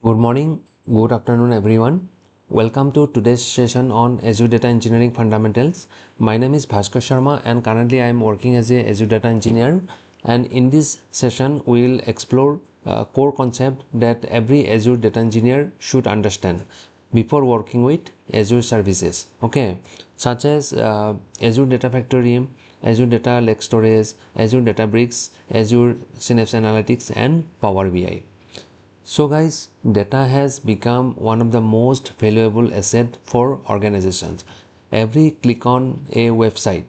Good morning, good afternoon, everyone. Welcome to today's session on Azure Data Engineering Fundamentals. My name is Bhaskar Sharma, and currently I am working as a Azure Data Engineer. And in this session, we will explore a core concept that every Azure Data Engineer should understand before working with Azure services. Okay, such as Azure Data Factory, Azure Data Lake Storage, Azure Databricks, Azure Synapse Analytics, and Power BI. So guys, data has become one of the most valuable asset for organizations. Every click on a website,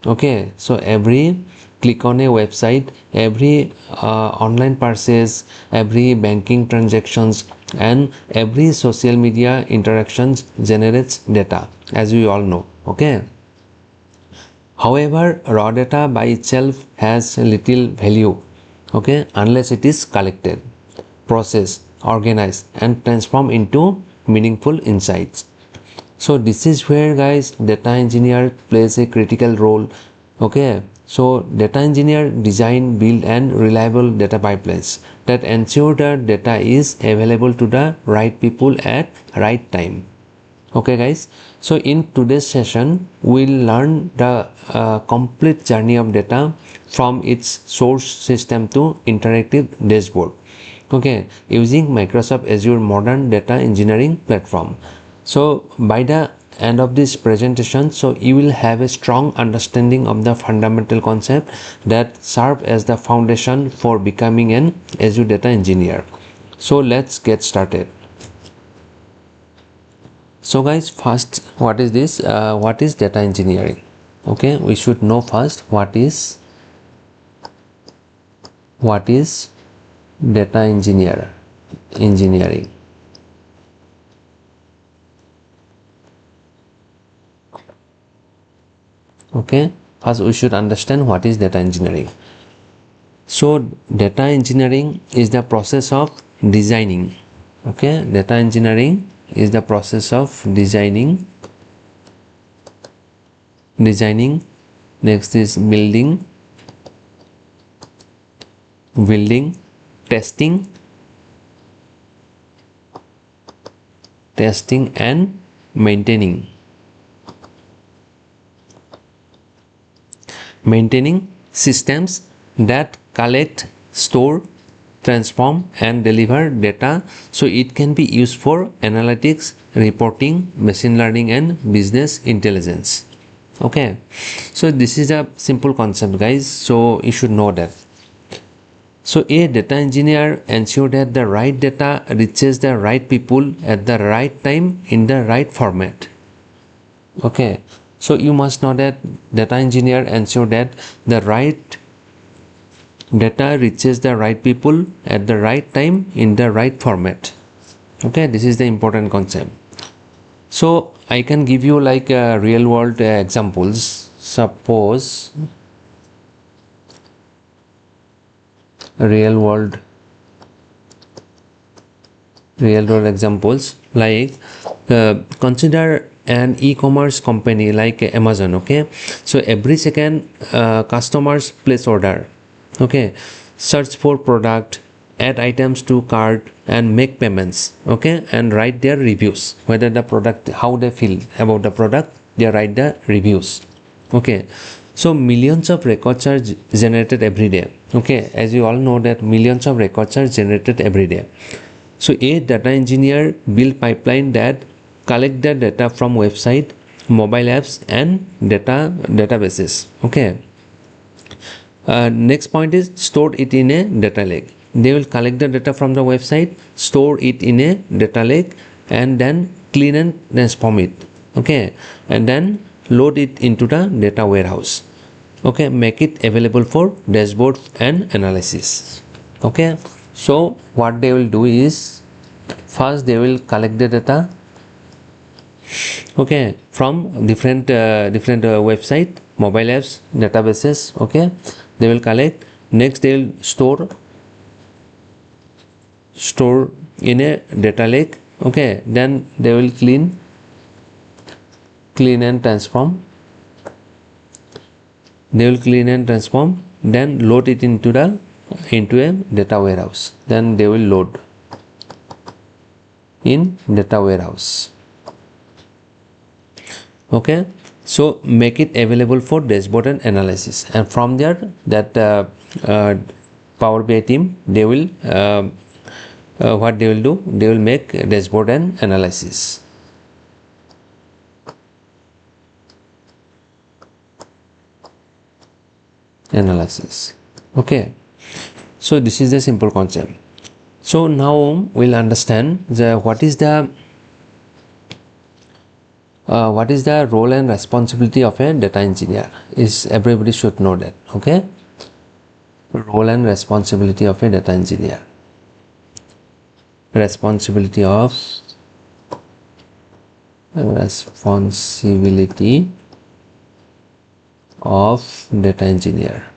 okay, so every click on a website, every online purchase, every banking transactions, and every social media interactions generates data, as we all know. Okay, however, raw data by itself has little value, okay, unless it is collected, processed, organized, and transformed into meaningful insights. So this is where guys data engineer plays a critical role. Okay, so data engineer design, build, and reliable data pipelines that ensure that data is available to the right people at right time. Okay guys, so in today's session we'll learn the complete journey of data from its source system to interactive dashboard, okay, using Microsoft Azure modern data engineering platform. So by the end of this presentation, so you will have a strong understanding of the fundamental concept that serve as the foundation for becoming an Azure data engineer. So let's get started. So guys, first, what is this? What is data engineering? Okay, we should know first what is data engineering. Okay, first we should understand what is data engineering. So data engineering is the process of designing. Okay, data engineering is the process of designing. Next is building, testing and maintaining systems that collect, store, transform, and deliver data so it can be used for analytics, reporting, machine learning, and business intelligence. Okay, so this is a simple concept guys, so you should know that. So a data engineer ensures that the right data reaches the right people at the right time in the right format. Okay, so you must know that data engineer ensure that the right data reaches the right people at the right time in the right format. Okay, this is the important concept. So I can give you like real world examples. Suppose real world examples like consider an e-commerce company like Amazon. Okay, so every second customers place order, okay, search for product, add items to cart, and make payments, okay, and write their reviews, whether the product, how they feel about the product, they write the reviews. Okay, so millions of records are generated every day. Okay, as you all know that millions of records are generated every day. So a data engineer build pipeline that collect the data from website, mobile apps, and databases. Okay, next point is store it in a data lake. They will collect the data from the website, store it in a data lake, and then clean and transform it. Okay, and then load it into the data warehouse. Okay, make it available for dashboard and analysis. Okay, so what they will do is first they will collect the data, okay, from different website, mobile apps, databases. Okay, they will collect. Next they will store in a data lake. Okay, then they will clean and transform. Then load it into a data warehouse. Then they will load. in data warehouse. Okay, so make it available for dashboard and analysis, and from there that Power BI team, they will what they will do, they will make dashboard and analysis. Okay, so this is the simple concept. So now we'll understand what is the role and responsibility of a data engineer. Is everybody should know that. Okay, role and responsibility of a data engineer. Responsibility of data engineer.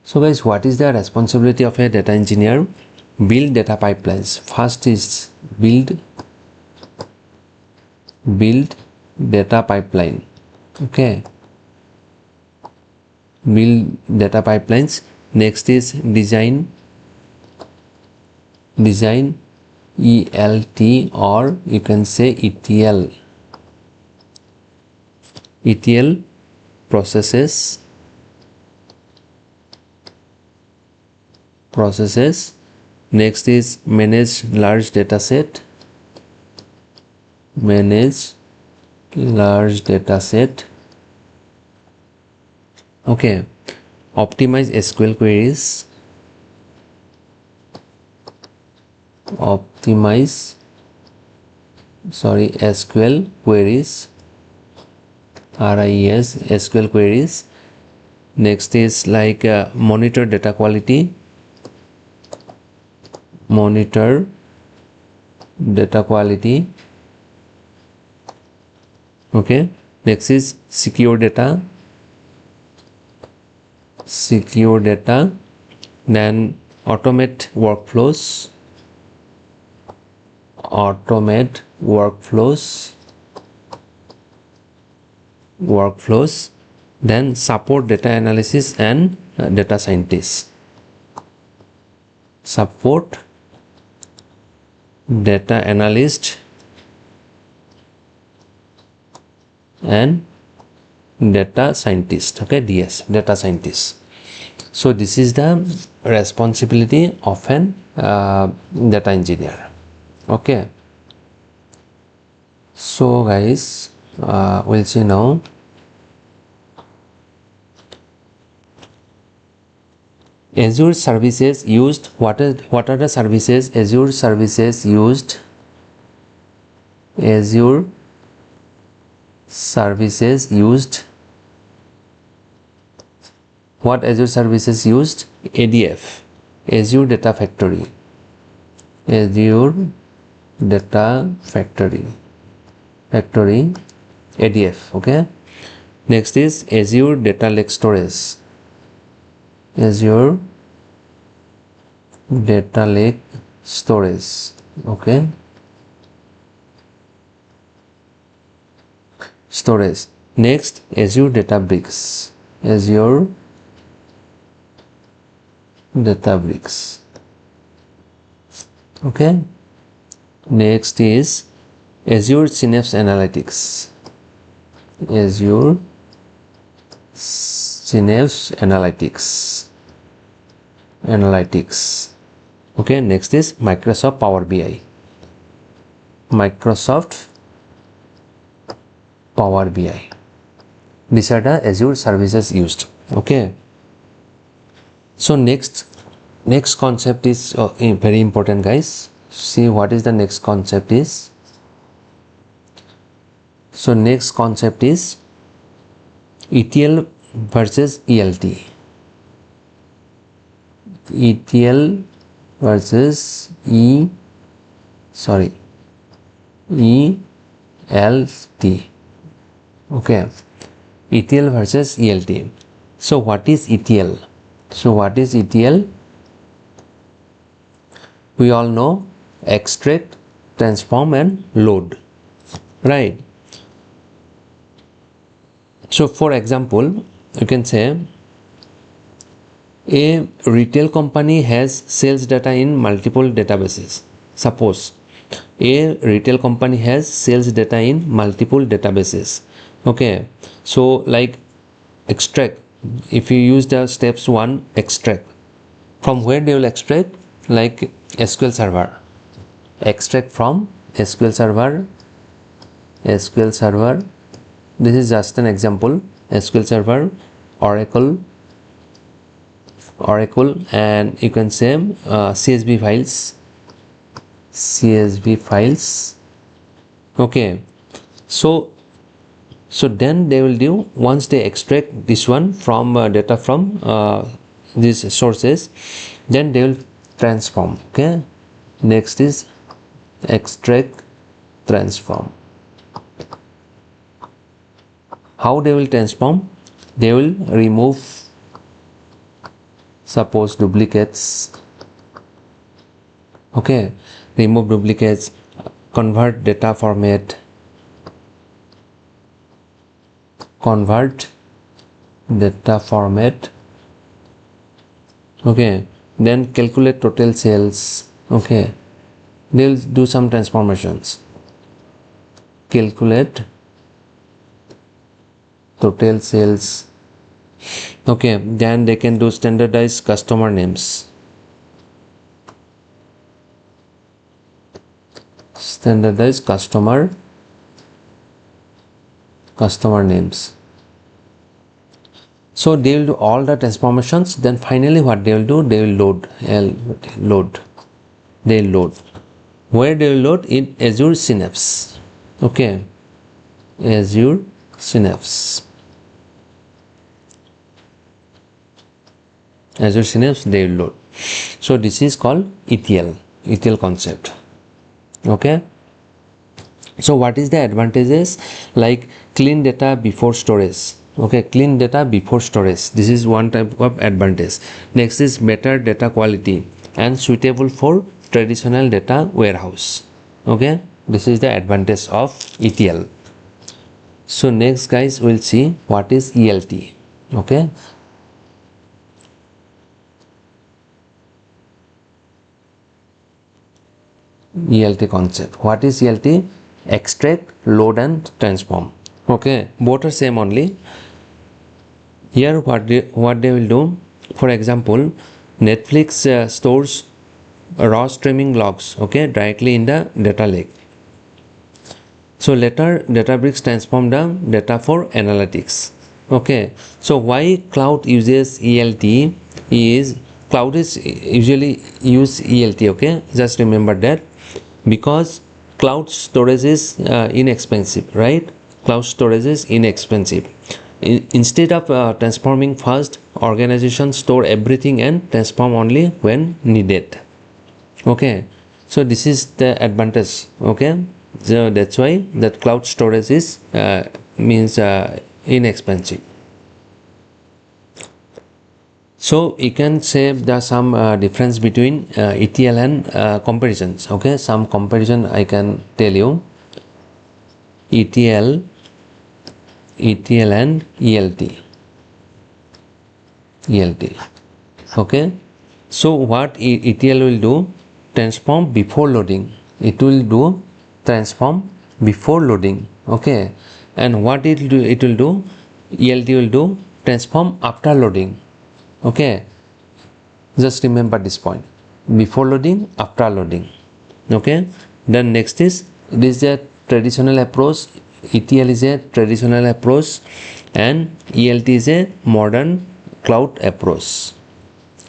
So guys, what is the responsibility of a data engineer? Build data pipelines. First is build data pipeline. Okay, build data pipelines. Next is design ELT, or you can say ETL processes. Next is manage large data set. Okay, optimize SQL queries. SQL queries. SQL queries. Next is like monitor data quality. Okay, next is secure data. Then automate workflows. Then support data analysis and data scientists. Support data analyst and data scientist. Okay, DS, data scientist. So this is the responsibility of an data engineer. Okay, so guys, we'll see now. Azure services used. What are the services? Azure services used. What Azure services used? ADF, Azure Data Factory. ADF. Okay, next is Azure Data Lake Storage. Okay, storage. Next, Azure Databricks. Okay, next is Azure Synapse Analytics. Okay, next is Microsoft Power BI. These are the Azure services used. Okay, so next concept is very important, guys. See what is the next concept is. So next concept is ETL versus ELT. ELT versus okay, ETL versus ELT. So what is ETL? We all know: extract, transform and load, right? So for example, you can say a retail company has sales data in multiple databases. Suppose a retail company has sales data in multiple databases. Okay, so like extract, if you use the steps 1, extract, from where they will extract, like SQL server, extract from SQL server. This is just an example. SQL server, Oracle, and you can say CSV files. Okay, so then they will do, once they extract this one from data from these sources, then they will transform. Okay, next is extract, transform. How they will transform? They will remove, suppose, duplicates. Okay, remove duplicates, convert data format, okay, then calculate total sales. Okay, they will do some transformations, calculate total sales. Okay, then they can do standardized customer names, standardized customer names. So they will do all the transformations. Then finally what they will do, they will load, where they will load? In Azure Synapse. Okay, Azure Synapse they will load. So this is called ETL concept. Okay, so what is the advantages? Like clean data before storage. Okay, clean data before storage, this is one type of advantage. Next is better data quality and suitable for traditional data warehouse. Okay, this is the advantage of ETL. So next guys, we'll see what is ELT. Okay, ELT concept. What is ELT? Extract, load and transform. Okay, both are same only. Here what they will do, for example, Netflix stores raw streaming logs, okay, directly in the data lake. So later Databricks transform the data for analytics. Okay, so why cloud uses ELT is, cloud is usually use ELT. Okay, just remember that, because cloud storage is inexpensive, right? Cloud storage is inexpensive. Instead of transforming fast, organizations store everything and transform only when needed. Okay, so this is the advantage. Okay, so that's why that cloud storage is means inexpensive. So you can say there's some difference between ETL and comparisons. Okay, some comparison I can tell you. ETL and ELT. Okay, so what ETL will do? Transform before loading. It will do transform before loading. Okay, and what it will do? ELT will do transform after loading. Okay, just remember this point: before loading, after loading. Okay, then next is, this is a traditional approach. ETL is a traditional approach and ELT is a modern cloud approach.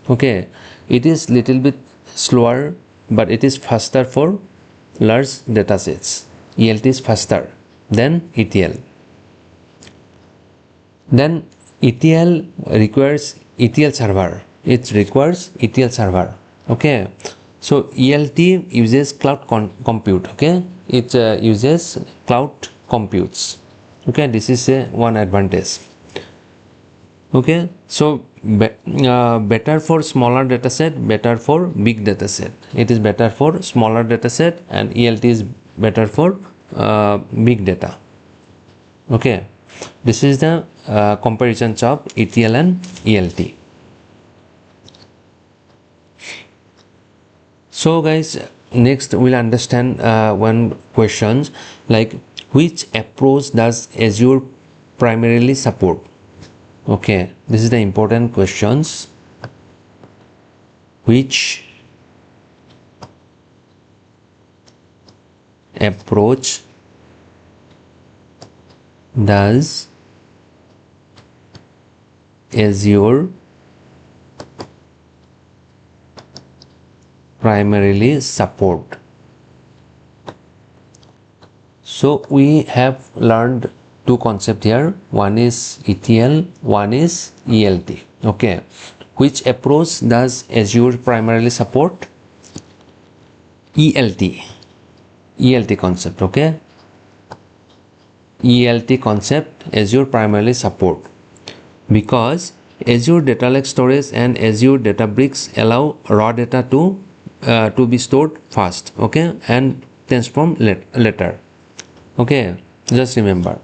Okay, it is little bit slower, but it is faster for large data sets. ELT is faster than ETL. Then ETL requires ETL server. It requires ETL server. Okay, so ELT uses cloud compute. Okay, it uses cloud computes. Okay, this is one advantage. Okay, so better for smaller data set, better for big data set. It is better for smaller data set, and ELT is better for big data. Okay, this is the comparisons of ETL and ELT. So guys, next we'll understand one questions like which approach does Azure primarily support? Okay, this is the important questions. Which approach does Azure primarily support? So we have learned two concepts here. One is ETL, one is ELT. Okay, which approach does Azure primarily support? ELT concept. Okay, ELT concept Azure primarily support, because Azure Data Lake Storage and Azure Databricks allow raw data to be stored fast, okay, and transformed later. Okay, just remember.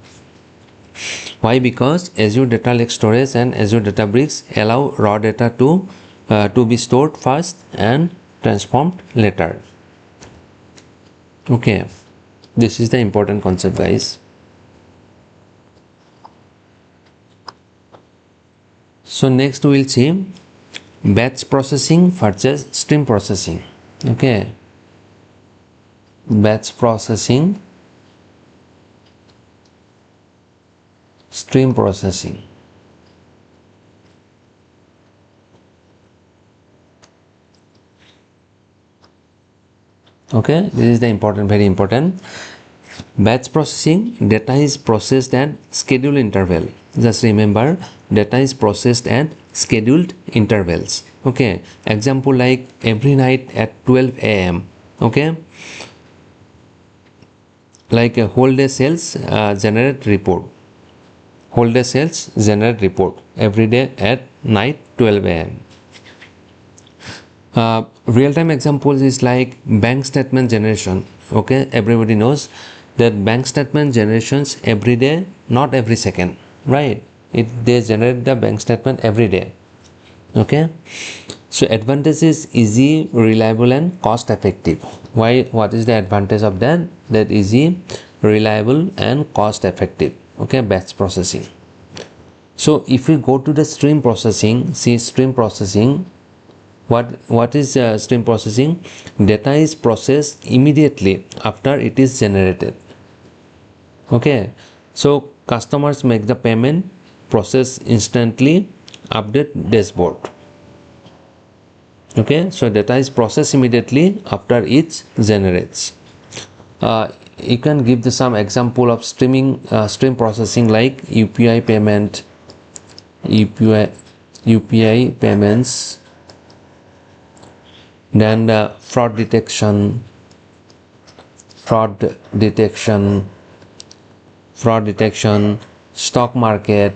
Why? Because Azure Data Lake Storage and Azure Databricks allow raw data to be stored fast and transformed later. Okay, this is the important concept, guys. So next we will see batch processing versus stream processing. Okay, batch processing, stream processing. Okay, this is the important, very important. Batch processing, data is processed at scheduled interval. Just remember, data is processed at scheduled intervals. Okay, example like every night at 12 a.m. Okay, like a whole day sales generate report. Whole day sales generate report every day at night 12 a.m. Real-time examples is like bank statement generation. Okay, everybody knows that bank statement generations every day, not every second, right? They generate the bank statement every day. Okay, so advantage is easy, reliable, and cost effective. Why? What is the advantage of that? That easy, reliable, and cost effective. Okay, batch processing. So if we go to the stream processing, see stream processing. What is stream processing? Data is processed immediately after it is generated. Okay, so customers make the payment, process instantly, update dashboard. Okay, so data is processed immediately after it generates. You can give some example of stream processing like UPI payment, UPI payments. Then fraud detection, stock market.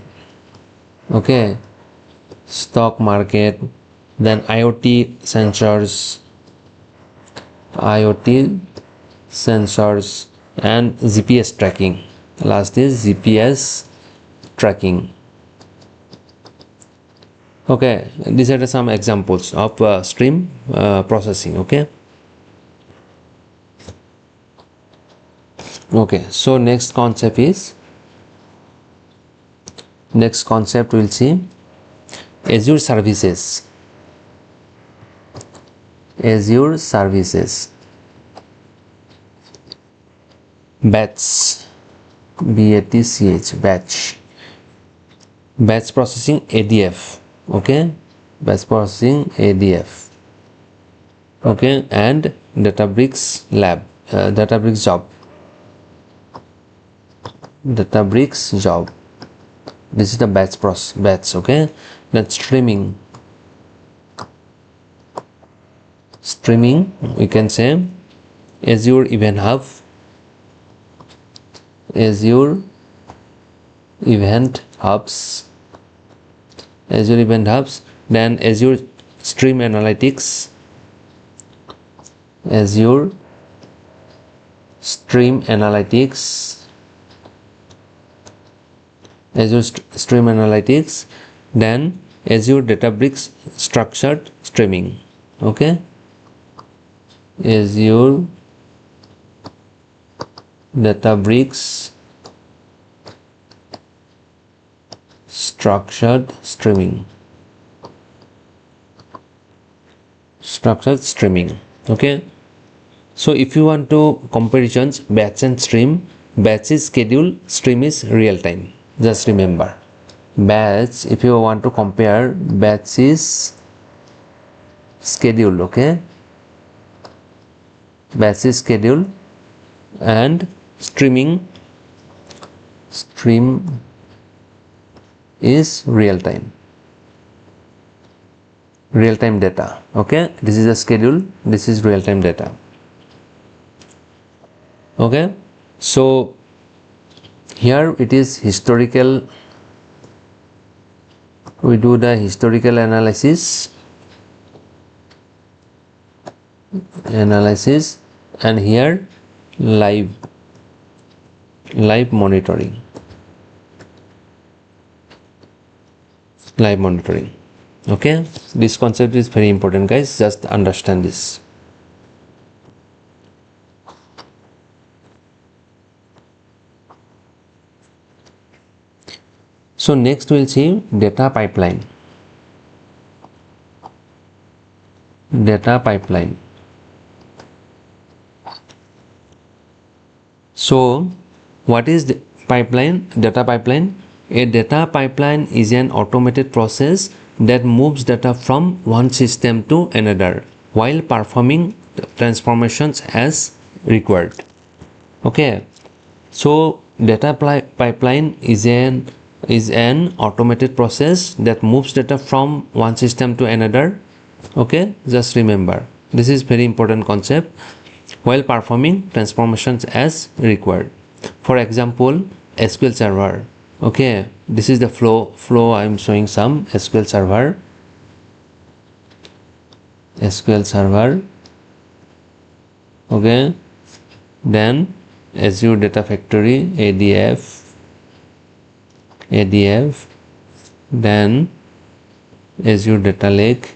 Okay, stock market. Then IoT sensors, and GPS tracking. Last is GPS tracking. Okay, these are some examples of stream processing. Okay, so next concept we'll see Azure services. Batch, batch processing, ADF. Okay, batch processing, ADF. Okay, and Databricks job. This is the batch. Okay, then streaming, we can say Azure Event Hubs, then Azure Stream Analytics, then Azure Databricks structured streaming. Okay, Azure Databricks structured streaming. Okay, so if you want to comparisons batch and stream, batch is schedule, stream is real time. Just remember, batch, if you want to compare, batch is schedule. Okay, batch is schedule, and stream is real time data. Okay, this is a schedule, this is real time data. Okay, so here it is historical. We do the historical analysis, and here live monitoring. Okay, this concept is very important, guys. Just understand this. So next we'll see data pipeline. So what is the pipeline? Data pipeline. A data pipeline is an automated process that moves data from one system to another while performing transformations as required. Okay, so data pipeline is an automated process that moves data from one system to another. Okay, just remember, this is very important concept, while performing transformations as required. For example, SQL Server. Okay, this is the flow I am showing some SQL Server. Okay, then Azure Data Factory, ADF, then Azure Data Lake,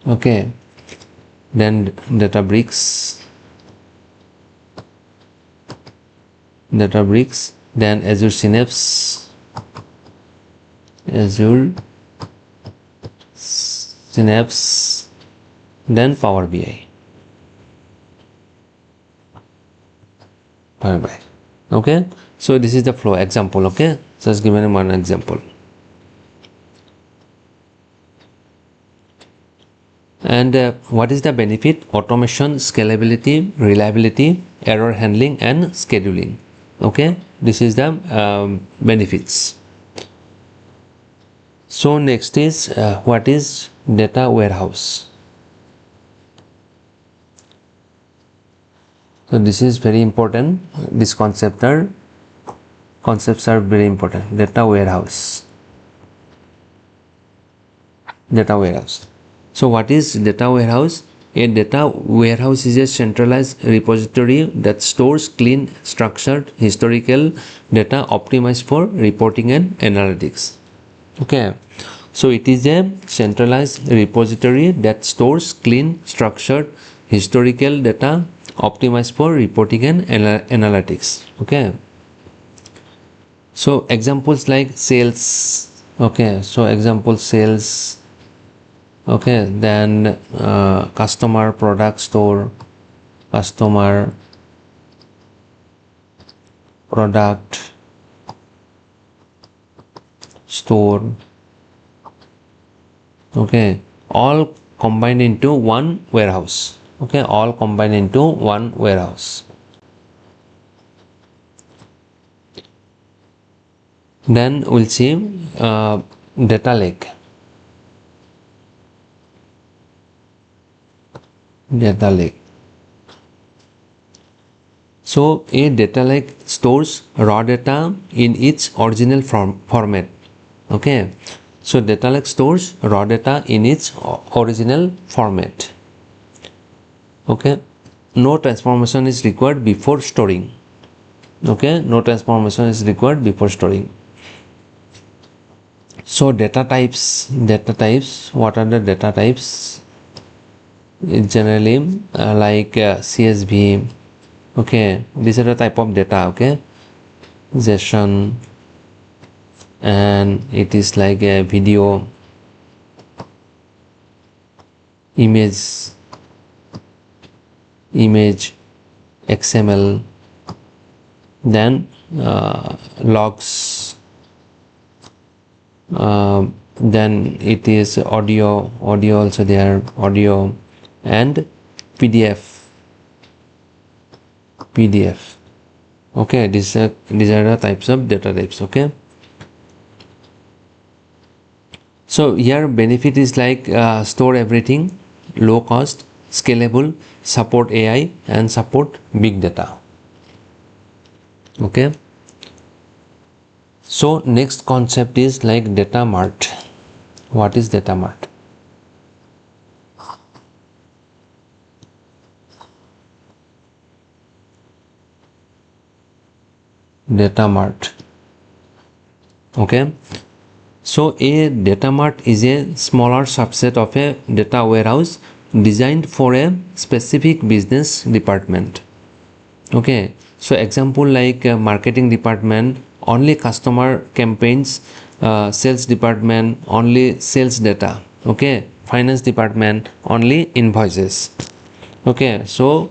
okay, then Databricks, then Azure Synapse, then Power BI. Okay, so this is the flow example. Okay, just given one example. And what is the benefit? Automation, scalability, reliability, error handling, and scheduling. Okay, this is the benefits. So next is what is data warehouse? So this is very important. These concepts are very important. Data warehouse. So what is data warehouse? A data warehouse is a centralized repository that stores clean, structured, historical data optimized for reporting and analytics. Okay, so it is a centralized repository that stores clean, structured, historical data optimized for reporting and analytics. Okay, so examples like sales. Okay, so example sales. Okay, then customer product store, customer product store. Okay, all combined into one warehouse. Okay, all combined into one warehouse. Then we'll see data lake. So a data lake stores raw data in its original format. Okay, so data lake stores raw data in its original format. Okay, no transformation is required before storing. Okay, no transformation is required before storing. So data types, what are the data types? It's generally like CSV. Okay, these are the type of data. Okay, JSON, and it is like a video, image, XML, then logs, then it is audio also there, audio, and PDF. Okay, these are the types of data types. Okay, so here benefit is like store everything, low cost, scalable, support AI, and support big data. Okay, so next concept is like data mart. What is data mart? Data mart. Okay, so a data mart is a smaller subset of a data warehouse designed for a specific business department. Okay, so example like marketing department only customer campaigns, sales department only sales data. Okay, finance department only invoices. Okay, so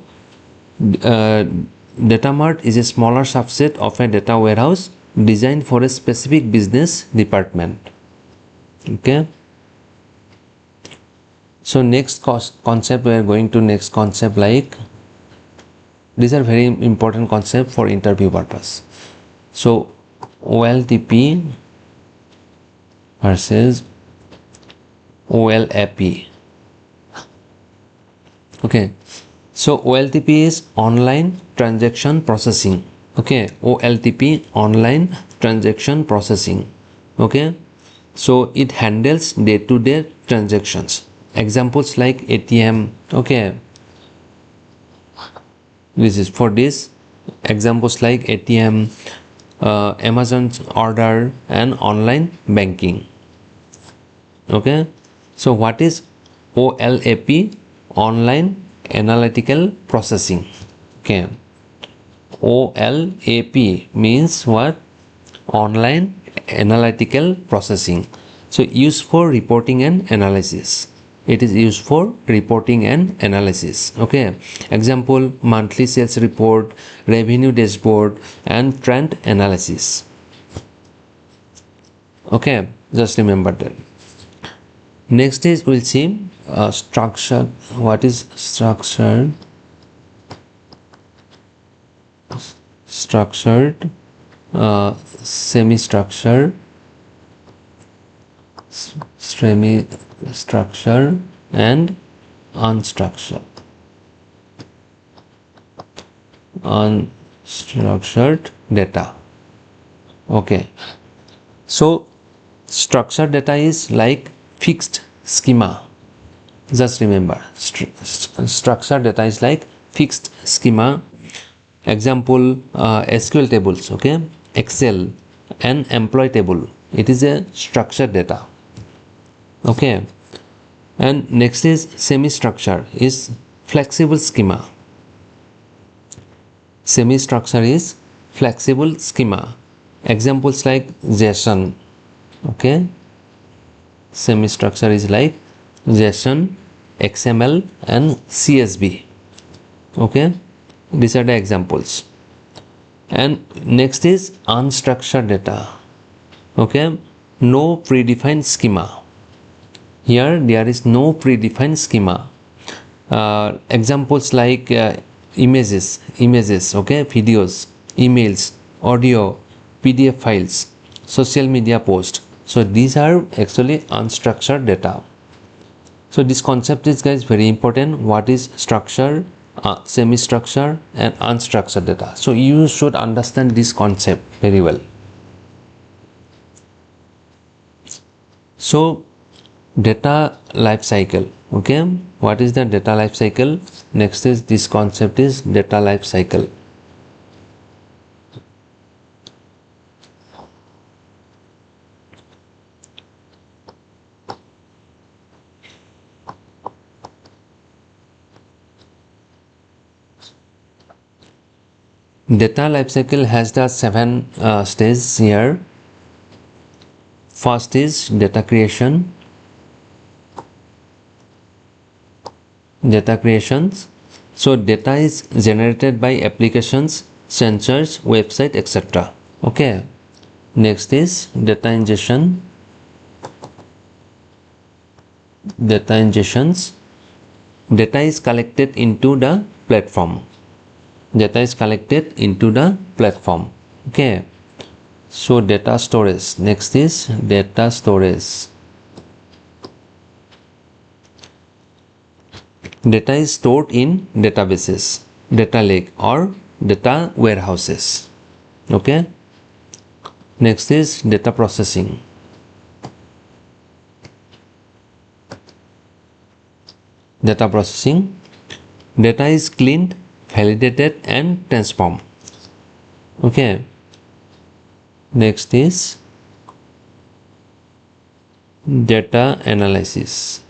data mart is a smaller subset of a data warehouse designed for a specific business department. Okay, so next concept, we are going to next concept, like these are very important concept for interview purpose. So OLTP versus OLAP. Okay, so OLTP is online transaction processing. Okay, OLTP, online transaction processing. Okay, so it handles day-to-day transactions. Examples like ATM. Okay, this is for this. Examples like ATM, Amazon's order, and online banking. Okay, so what is OLAP? Online analytical processing. Okay, OLAP means what? Online analytical processing. So used for reporting and analysis. It is used for reporting and analysis. Okay, example monthly sales report, revenue dashboard, and trend analysis. Okay, just remember that. Next is we'll see structure. What is structured? Structured, semi-structured, semi-structured, and unstructured. Unstructured data. Okay, so structured data is like fixed schema. Just remember, structured data is like fixed schema. Example SQL tables. Okay, Excel and employee table, it is a structured data. Okay, and next is semi-structure, is flexible schema. Semi-structure is flexible schema. Examples like JSON. Okay, semi-structure is like JSON, XML, and CSV. Okay, these are the examples. And next is unstructured data. Okay, no predefined schema. Here there is no predefined schema. Examples like images, okay, videos, emails, audio, PDF files, social media posts. So these are actually unstructured data. So this concept is, guys, very important. What is structure, semi-structure, and unstructured data? So you should understand this concept very well. So data life cycle. Okay, what is the data life cycle? Next is this concept is data life cycle. Data lifecycle has the 7 stages here. First is data creation. Data creations. So data is generated by applications, sensors, website, etc. Okay. Next is data ingestion. Data ingestions. Data is collected into the platform. Data is collected into the platform. Okay. So data storage. Next is data storage. Data is stored in databases, data lake or data warehouses. Okay. Next is data processing. Data processing. Data is cleaned, validated and transformed. Okay. Next is data analysis.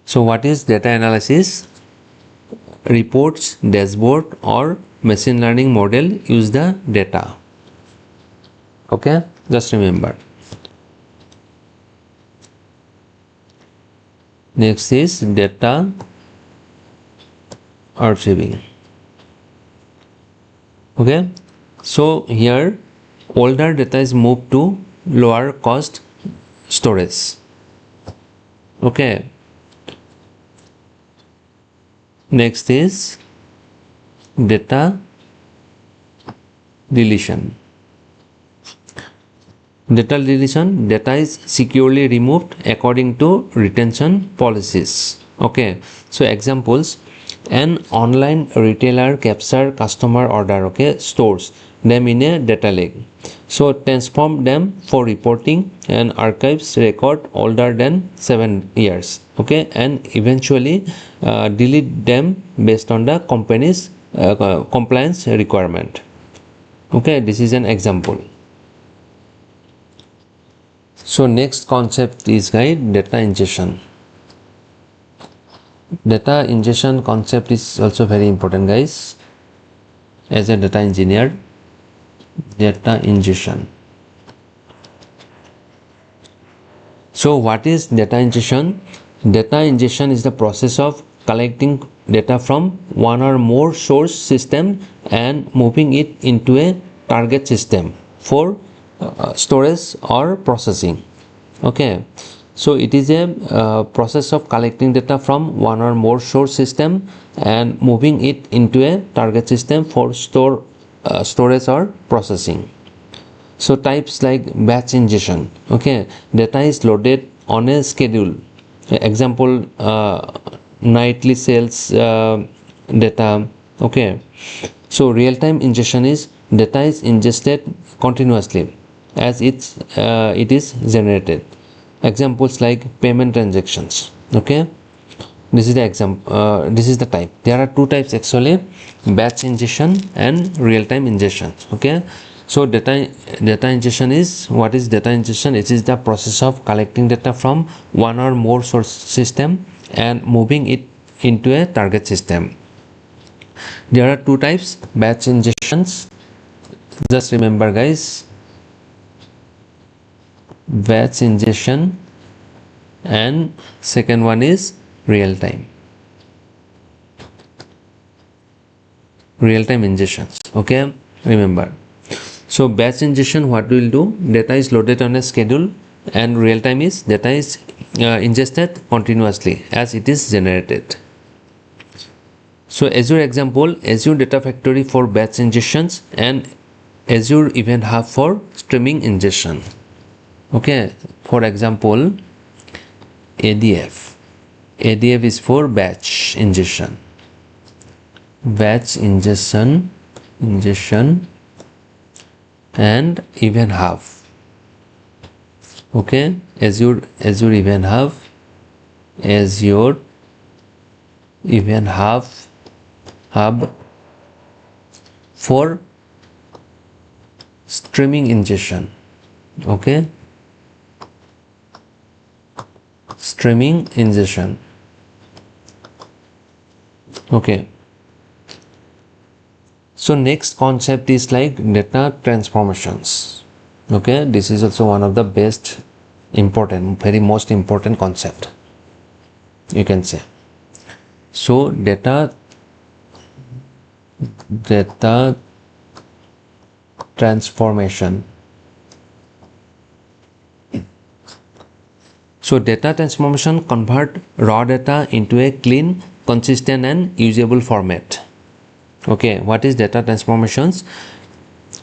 So what is data analysis? Reports, dashboard or machine learning model use the data. Okay, just remember. Next is data archiving. Okay, so here older data is moved to lower cost storage. Okay. Next is data deletion. Data deletion, data is securely removed according to retention policies. Okay, so examples: an online retailer capture customer order, okay, stores them in a data lake, so transform them for reporting and archives record older than 7 years, okay, and eventually delete them based on the company's compliance requirement. Okay, this is an example. So next concept is data ingestion. Data ingestion concept is also very important, guys. As a data engineer, data ingestion. So what is data ingestion? Data ingestion is the process of collecting data from one or more source system and moving it into a target system for storage or processing. Okay, so it is a process of collecting data from one or more source system and moving it into a target system for storage or processing. So types like batch ingestion. Okay, data is loaded on a schedule. Example, nightly sales data. Okay, so real-time ingestion is data is ingested continuously as it is generated. Examples like payment transactions. Okay, this is the example. This is the type. There are two types actually: batch ingestion and real-time ingestion. Okay, so data ingestion is, what is data ingestion? It is the process of collecting data from one or more source system and moving it into a target system. There are two types: batch ingestions. Just remember, guys, batch ingestion, and second one is real-time ingestions. Okay, remember. So batch ingestion, what we will do, data is loaded on a schedule, and real-time is data is ingested continuously as it is generated. So Azure example: Azure Data Factory for batch ingestions and Azure Event Hub for streaming ingestion. Okay, for example, ADF is for batch ingestion, and Event Hub. Okay, Azure Event Hub, Azure Event Hub for streaming ingestion. Okay, streaming ingestion. Okay, So next concept is like data transformations. Okay, this is also one of the best important, very most important concept, you can say. So data transformation. So data transformation convert raw data into a clean, consistent and usable format. Okay, what is data transformations?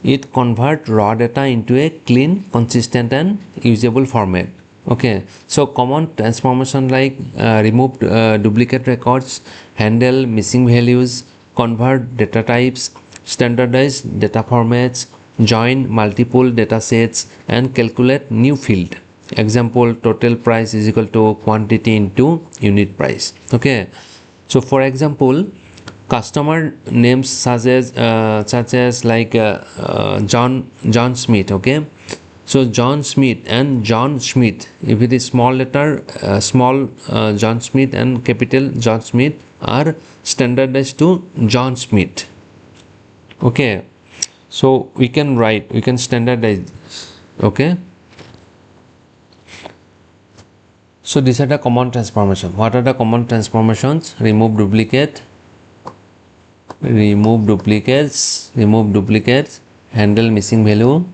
It convert raw data into a clean, consistent and usable format. Okay, so common transformation like remove duplicate records, handle missing values, convert data types, standardize data formats, join multiple data sets and calculate new field. Example, total price is equal to quantity into unit price. Okay, so for example, customer names such as like John Smith. Okay, so John Smith and John Smith, if it is small letter small John Smith and capital John Smith are standardized to John Smith. Okay, so we can standardize. Okay, so these are the common transformations. What are the common transformations? Remove duplicates, handle missing values.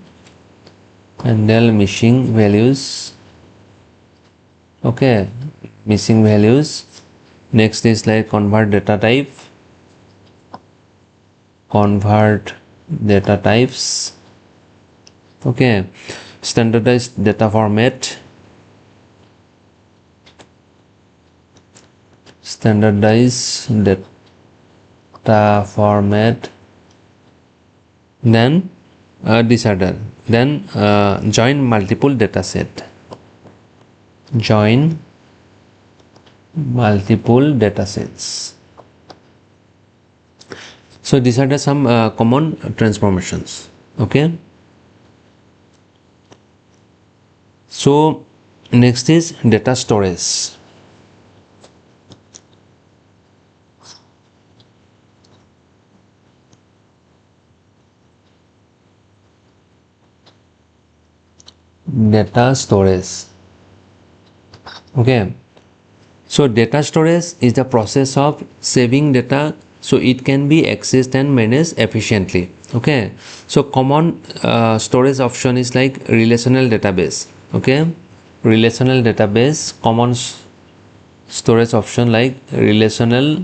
Okay, missing values. Next is like convert data types. Okay, standardized data format, then disorder, then join multiple data sets. So these are the some common transformations. Okay, so next is data storage. Okay, so data storage is the process of saving data so it can be accessed and managed efficiently. Okay, so common storage option is like relational database. Okay, relational database, common storage option like relational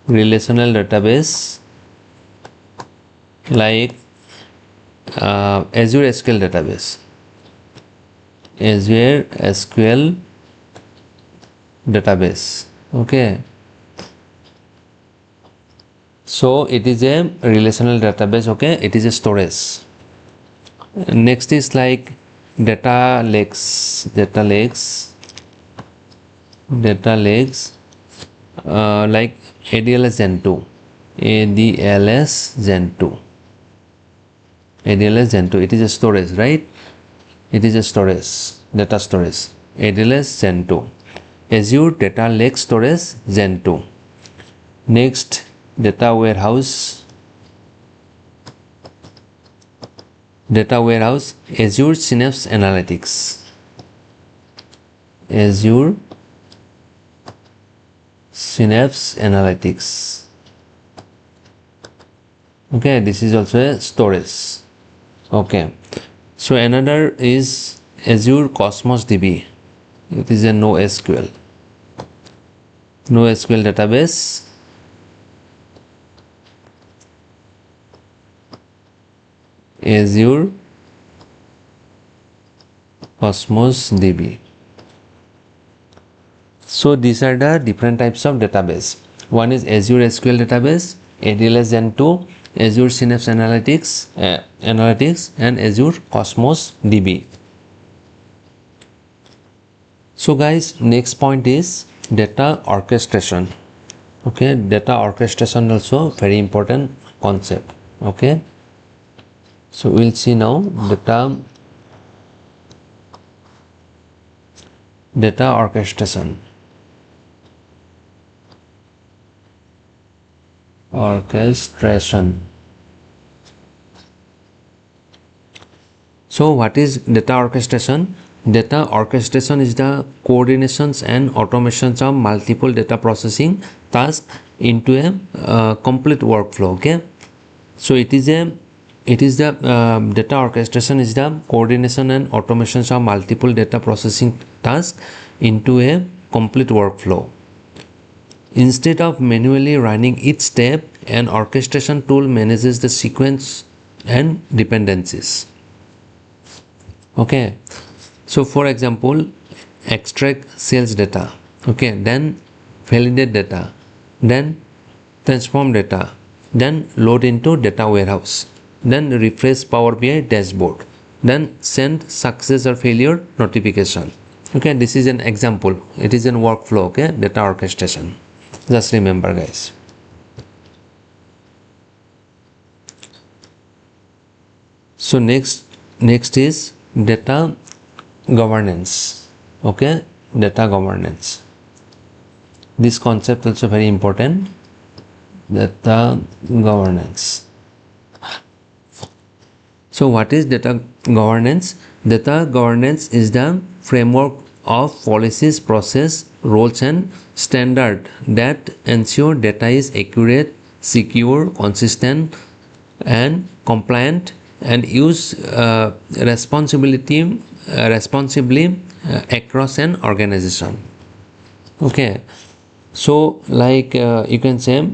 database like Azure SQL database. Okay, so it is a relational database. Okay, it is a storage. Next is like data lakes like ADLS Gen2. It is a storage, right? It is a storage, data storage. ADLS Gen2. Azure Data Lake Storage Gen2. Next, data warehouse, Azure Synapse Analytics. Okay, this is also a storage. Okay, so another is Azure Cosmos DB. It is a NoSQL database. Azure Cosmos DB. So these are the different types of database. One is Azure SQL database, ADLS Gen2, Azure Synapse Analytics, and Azure Cosmos DB. So guys, next point is data orchestration. Okay, data orchestration also very important concept. Okay, so we'll see now data orchestration. orchestration. So what is data orchestration? Data orchestration is the coordinations and automations of multiple data processing tasks into a complete workflow. Okay, so it is the data orchestration is the coordination and automations of multiple data processing tasks into a complete workflow. Instead of manually running each step, an orchestration tool manages the sequence and dependencies. Okay, so for example, extract sales data, okay, then validate data, then transform data, then load into data warehouse, then refresh Power BI dashboard, then send success or failure notification. Okay, this is an example. It is a workflow. Okay, data orchestration. Just remember, guys. So next is data governance. Okay, data governance. This concept also very important. Data governance. So what is data governance? Data governance is the framework of policies, process, roles and standard that ensure data is accurate, secure, consistent and compliant and used responsibly across an organization. Okay, so like you can say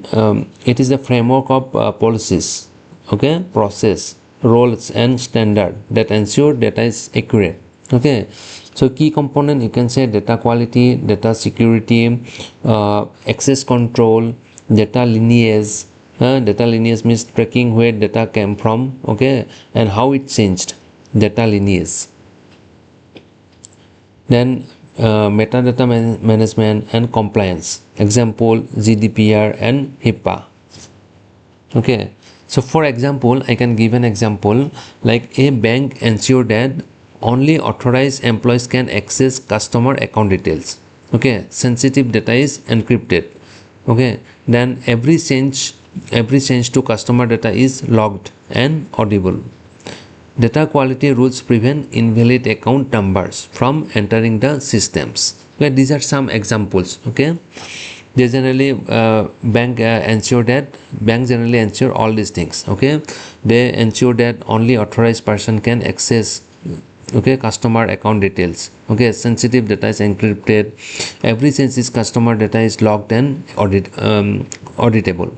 it is the framework of policies, okay, process, roles and standard that ensure data is accurate. Okay, so key component you can say data quality, data security, access control, data lineage. Data lineage means tracking where data came from, okay, and how it changed. Data lineage. Then metadata management and compliance. Example GDPR and HIPAA. Okay, so for example, I can give an example like a bank ensure that only authorized employees can access customer account details. Okay, sensitive data is encrypted. Okay, then every change to customer data is logged and audible. Data quality rules prevent invalid account numbers from entering the systems. Okay, these are some examples. Okay, they generally banks generally ensure all these things. Okay, they ensure that only authorized person can access, okay, customer account details. Okay, sensitive data is encrypted. Every change is customer data is logged and auditable.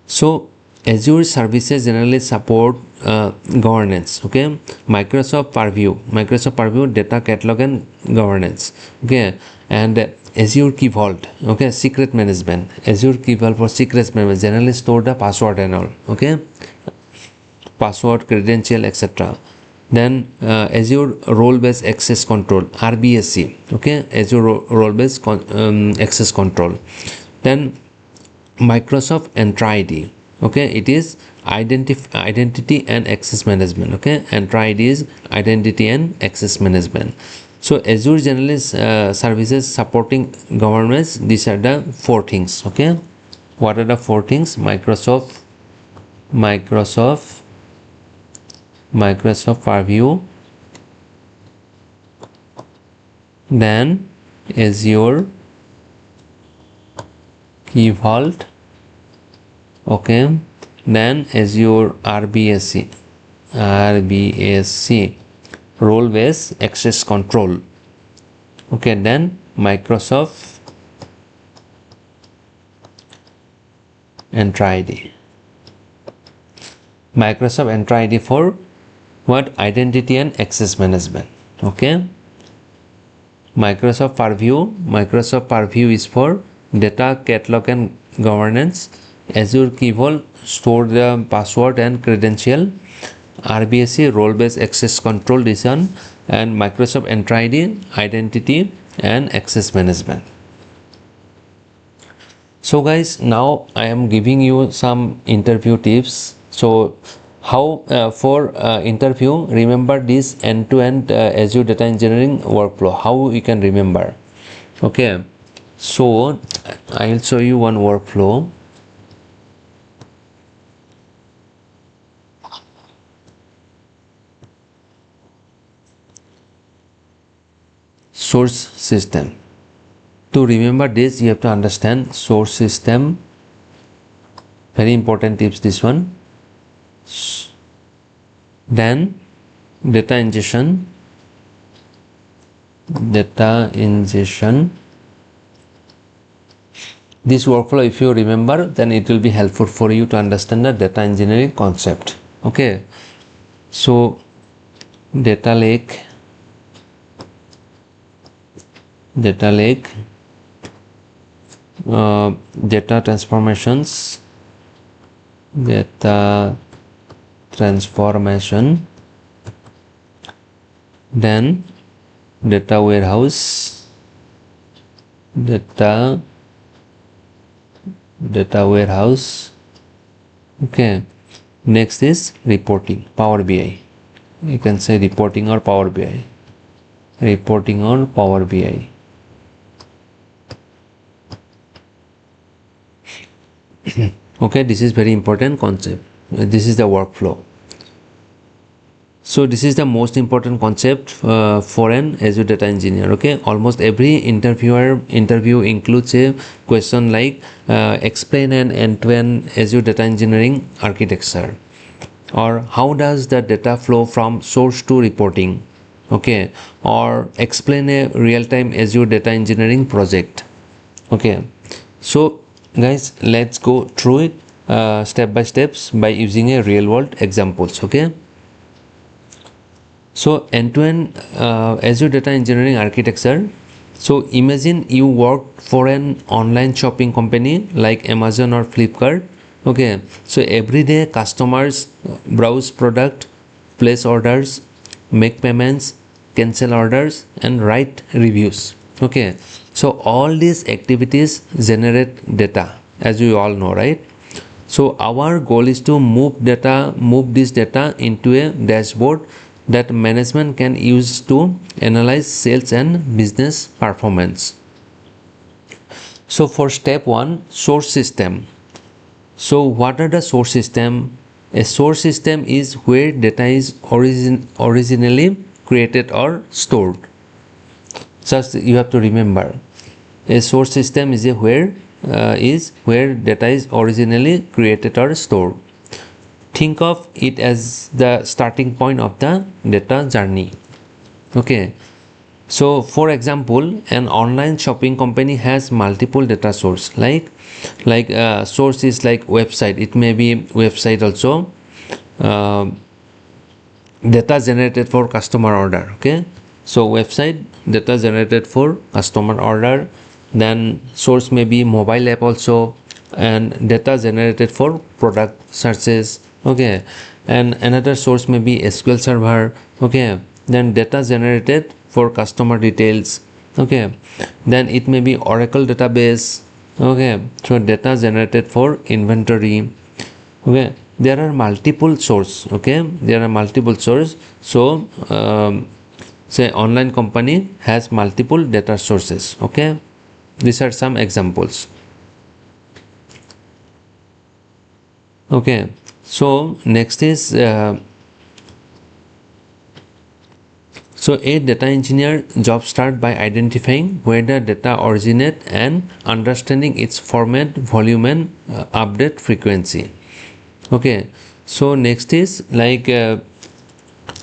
So Azure services generally support governance. Okay, Microsoft Purview data catalog and governance. Okay, and Azure Key Vault, okay, secret management. Azure Key Vault for secret management, generally store the password and all. Okay, password, credential, etc. Then Azure role-based access control, RBAC. Okay, Azure role-based access control. Then Microsoft Entra ID. Okay, it is identity and access management. Okay, Entra ID is identity and access management. So Azure generally services supporting governance. These are the four things. Okay, what are the four things? Microsoft Purview, then Azure Key Vault, okay, then Azure RBAC, role-based access control. Okay, then Microsoft Entra ID. Microsoft Entra ID for what? Identity and access management. Okay, Microsoft Purview is for data catalog and governance. Azure Key Vault store the password and credential. RBAC role-based access control design, and Microsoft Entra ID identity and access management. So guys, now I am giving you some interview tips. So how for interview, remember this end-to-end Azure data engineering workflow, how you can remember. Okay, So I'll show you one workflow. Source system. To remember this, you have to understand source system. Very important tips, this one. Then data ingestion. This workflow, if you remember, then it will be helpful for you to understand the data engineering concept. Okay, so data lake, data transformation, then data warehouse, okay. Next is reporting, Power BI. You can say reporting or Power BI. Okay, this is very important concept. This is the workflow. So this is the most important concept for an Azure Data Engineer. Okay, almost every interview includes a question like explain an end-to-end Azure Data Engineering architecture, or how does the data flow from source to reporting. Okay, or explain a real-time Azure Data Engineering project. Okay, so guys, let's go through it step by steps by using a real-world examples. Okay. So end-to-end Azure Data Engineering architecture. So imagine you work for an online shopping company like Amazon or Flipkart. Okay, so every day customers browse product, place orders, make payments, cancel orders, and write reviews. Okay, so all these activities generate data, as you all know, right? So our goal is to move this data into a dashboard that management can use to analyze sales and business performance. So for step 1, source system. So what are the source system? A source system is where data is originally created or stored. Just you have to remember, a source system is where data is originally created or stored. Think of it as the starting point of the data journey. Okay, so for example, an online shopping company has multiple data source, like source is like website. It may be website also, data generated for customer order. Okay, so website, data generated for customer order. Then source may be mobile app also, and data generated for product searches. Okay, and another source may be SQL server. Okay, then data generated for customer details. Okay, then it may be Oracle database. Okay, so data generated for inventory. Okay, there are multiple source. Okay, there are multiple source. So say online company has multiple data sources. Okay, these are some examples. Okay, so next is so a data engineer job start by identifying where the data originate and understanding its format, volume, and update frequency. Okay, so next is like data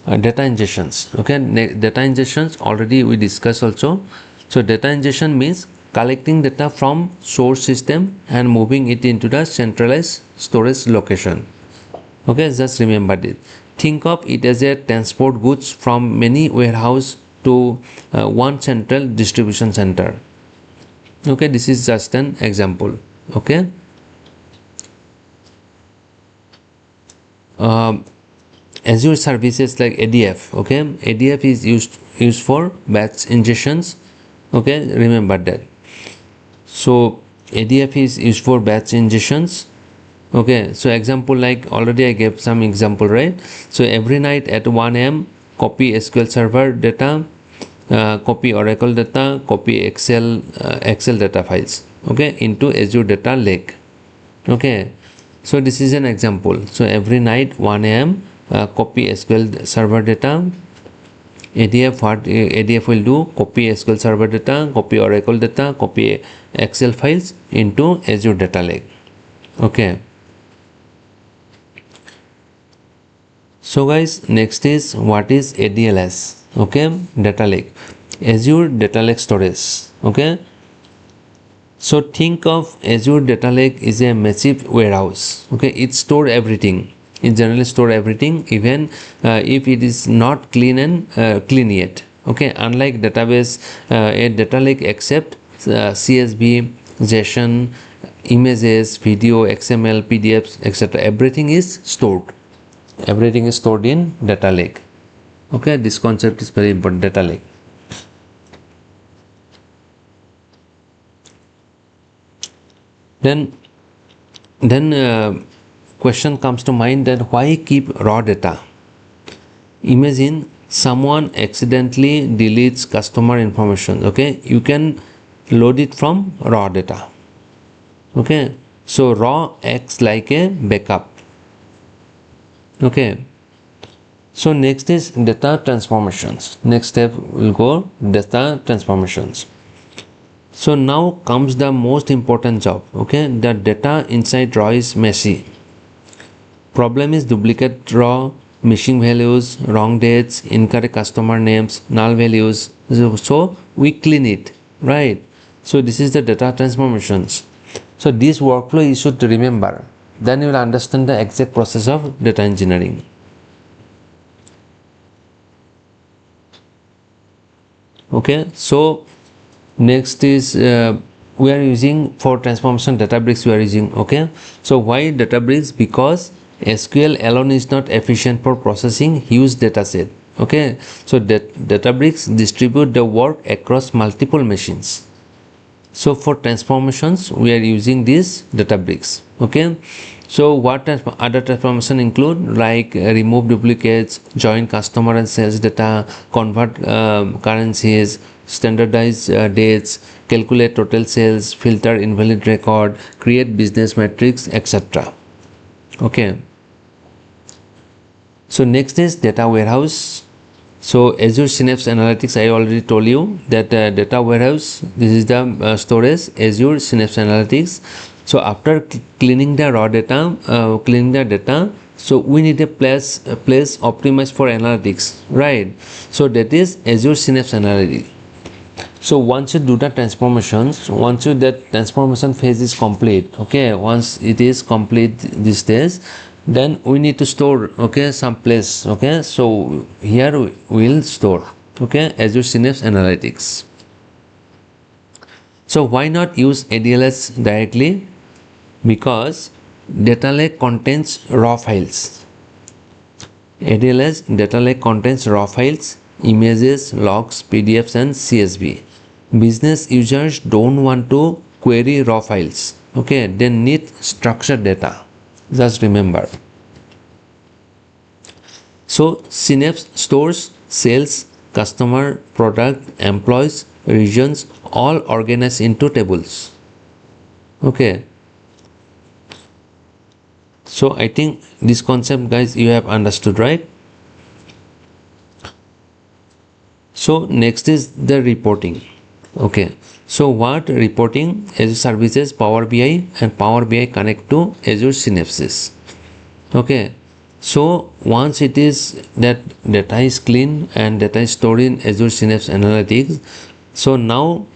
ingestions. Okay, data ingestions already we discussed also. So data ingestion means collecting data from source system and moving it into the centralized storage location. Okay, just remember this. Think of it as a transport goods from many warehouse to one central distribution center. Okay, this is just an example. Okay, Azure services like ADF. Okay, ADF is used for batch ingestions. Okay, remember that. So ADF is used for batch ingestions. Okay, so example, like already I gave some example, right? So every night at 1 a.m. copy SQL server data, copy Oracle data, copy Excel data files, okay, into Azure Data Lake. Okay, so this is an example. So every night 1 a.m. Copy SQL server data. ADF, what ADF will do, copy SQL server data, copy Oracle data, copy Excel files into Azure Data Lake. Okay, so guys, next is what is ADLS, okay, Data Lake, Azure Data Lake Storage. Okay, so think of Azure Data Lake is a massive warehouse. Okay, it stores everything. It generally store everything, even if it is not clean and clean yet. Okay, unlike database, a data lake accept CSV, JSON, images, video, XML, PDFs, etc. Everything is stored. Everything is stored in data lake. Okay, this concept is very important. Data lake. Then question comes to mind that why keep raw data? Imagine someone accidentally deletes customer information. Okay, you can load it from raw data. Okay, so raw acts like a backup. Okay, so next is data transformations. Next step will go data transformations. So now comes the most important job. Okay, the data inside raw is messy. Problem is duplicate raw, missing values, wrong dates, incorrect customer names, null values. So we clean it, right? So this is the data transformations. So this workflow you should remember. Then you will understand the exact process of data engineering. Okay, so next is we are using for transformation Databricks we are using. Okay, so why Databricks? Because SQL alone is not efficient for processing huge data set. Okay, so Databricks distribute the work across multiple machines. So for transformations we are using this Databricks. Okay, so what other transformation include, like remove duplicates, join customer and sales data, convert currencies, standardize dates, calculate total sales, filter invalid record, create business metrics, etc. Okay, so next is data warehouse. So Azure Synapse Analytics, I already told you that data warehouse, this is the storage, Azure Synapse Analytics. So after cleaning the raw data, so we need a place optimized for analytics, right? So that is Azure Synapse Analytics. So once you do the transformations, once that transformation phase is complete, okay, once it is complete this stage, then we need to store, okay, some place. Okay, so here we will store, okay, Azure Synapse Analytics. So why not use ADLS directly? Because data lake contains raw files. ADLS data lake contains raw files, images, logs, PDFs and CSV. Business users don't want to query raw files. Okay, they need structured data. Just remember. So Synapse stores sales, customer, product, employees, regions, all organized into tables. Okay, so I think this concept, guys, you have understood, right? So next is the reporting. Okay, so what reporting? Azure Services, Power BI and Power BI connect to Azure Synapses. Okay, so once it is that data is clean and data is stored in Azure Synapse Analytics, so now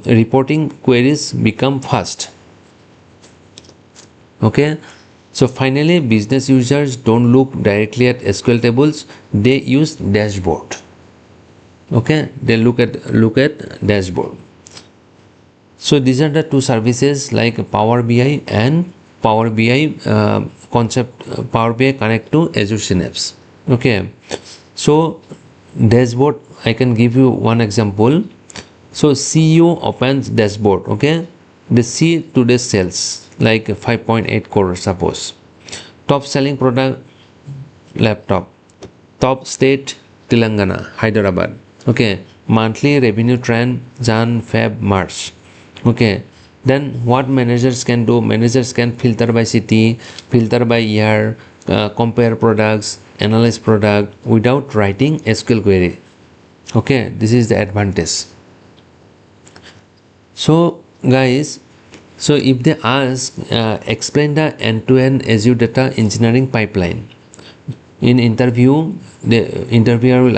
reporting queries become fast. Okay, so finally business users don't look directly at SQL tables, they use dashboard. Okay, they look at dashboard. So these are the two services, like Power BI and Power BI concept. Power BI connect to Azure Synapse. Okay, so dashboard, I can give you one example. So CEO opens dashboard. Okay, they see today's sales, like 5.8 crore suppose, top selling product laptop, top state Telangana, Hyderabad. Okay, monthly revenue trend Jan, Feb, March. Okay, then what managers can do? Managers can filter by city, filter by year, compare products, analyze product without writing SQL query. Okay, this is the advantage. So guys, so if they ask explain the end-to-end Azure data engineering pipeline in interview, the interviewer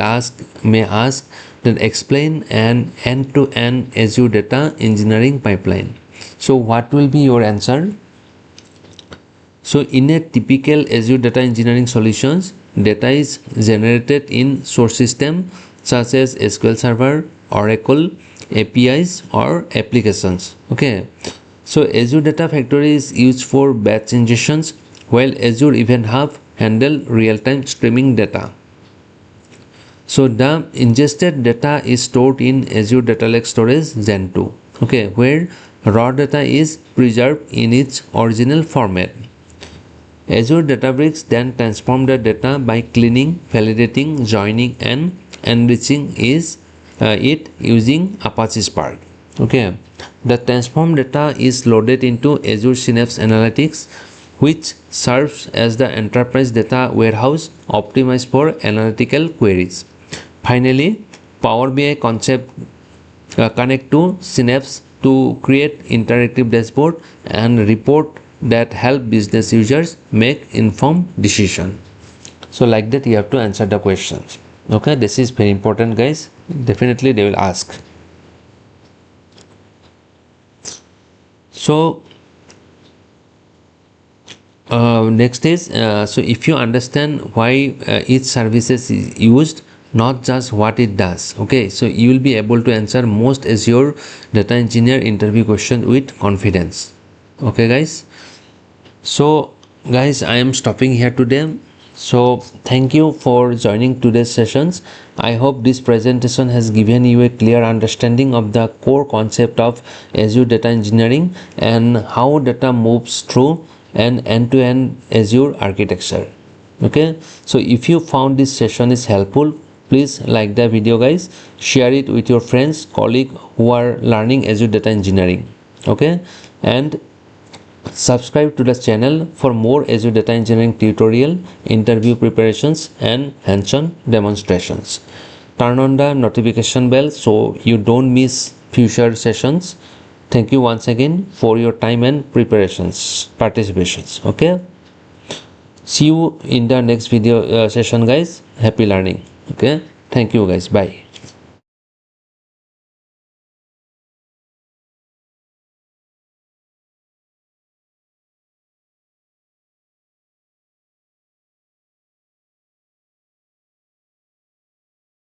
may ask that explain an end-to-end Azure data engineering pipeline. So what will be your answer? So in a typical Azure data engineering solutions, data is generated in source system such as SQL Server, Oracle, APIs or applications. Okay, so Azure Data Factory is used for batch ingestions, while Azure Event Hub handle real-time streaming data. So the ingested data is stored in Azure Data Lake Storage Gen2, okay, where raw data is preserved in its original format. Azure Databricks then transform the data by cleaning, validating, joining and enriching it using Apache Spark. Okay, the transformed data is loaded into Azure Synapse Analytics, which serves as the enterprise data warehouse optimized for analytical queries. Finally, Power BI concept connect to Synapse to create interactive dashboard and report that help business users make informed decision. So like that you have to answer the questions. Okay, this is very important guys, definitely they will ask. So next is so if you understand why each services is used, not just what it does, okay, so you will be able to answer most Azure Data Engineer interview question with confidence. Okay guys, so guys I am stopping here today. So thank you for joining today's sessions. I hope this presentation has given you a clear understanding of the core concept of Azure Data Engineering and how data moves through an end-to-end Azure architecture. Okay, so if you found this session is helpful, please like the video guys, share it with your friends, colleagues who are learning Azure Data Engineering. Okay, and subscribe to the channel for more Azure Data Engineering tutorial, interview preparations and hands-on demonstrations. Turn on the notification bell so you don't miss future sessions. Thank you once again for your time and participations. Okay, see you in the next video session guys. Happy learning. Okay, thank you guys, bye.